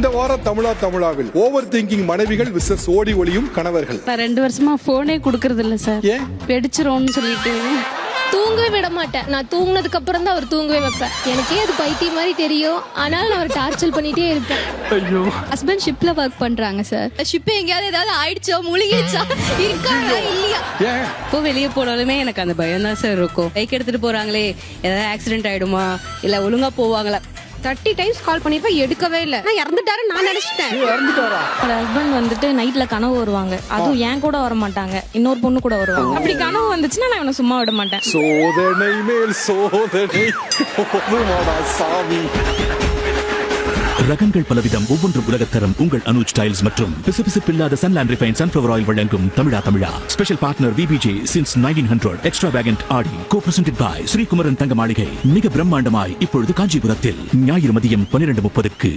இந்த வாரம் தமிழாவில் over thinking மனைவிகள் விசஸ் ஓடி ஒளியும் கணவர்கள். நான் 2 வருஷமா போனே குடுக்கறது இல்ல சார். ஏன்? வெடிச்சிரோன்னு சொல்லிட்டு. தூங்கவே விட மாட்டேன். நான் தூங்குனதுக்கு அப்புறம் தான் அவர் தூங்கவே வைப்பேன். எனக்கே அது பைத்தியம் மாதிரி தெரியும். ஆனாலும் நான் அவர் டார்ச்சர் பண்ணிட்டே இருப்பேன். ஐயோ. ஹஸ்பண்ட் ஷிப்ல ஒர்க் பண்றாங்க சார். ஷிப் எங்கேயாவது ஏதாவது ஆயிடுச்சோ முழுகிடுச்சா இருக்காங்களா இல்லையா? இப்போ வெளியே போனாலுமே எனக்கு அந்த பயம் தான் சார் இருக்கும். பைக் எடுத்துட்டு போறாங்களே, ஏதாவது ஆக்சிடென்ட் ஆயிடுமா, இல்ல ஒழுங்கா போவாங்களா. 30 டைம்ஸ் கால் பண்ணிப்ப எடுக்கவே இல்ல. நான் இறந்துட்டாரு நான் நினைச்சிட்டேன். ஹஸ்பண்ட் வந்துட்டு நைட்ல கனவு வருவாங்க. அதுவும் என் கூட வர மாட்டாங்க, இன்னொரு பொண்ணு கூட வருவாங்க. அப்படி கனவு வந்துச்சுன்னா நான் இவனை சும்மா விட மாட்டேன். சோதனை மேல் சோதனை போதுமாடா சாமி. ரகங்கள் பலவிதம், ஒவ்வொன்றும் உலகத்தரம். உங்கள் அனுஜ் டைல்ஸ் மற்றும் பிசுபிசுப்பில்லாத சன்லாண்ட் ரிஃபைன் சன்ஃப்ளவர் ஆயில் வழங்கும் தமிழா. Special partner VBJ since 1900. எக்ஸ்ட்ராவேகன்ட் Aadi co-presented by Sri Kumaran தங்க மாளிகை. மிக பிரம்மாண்டமாய் இப்பொழுது காஞ்சிபுரத்தில். ஞாயிறு மதியம் 12:30.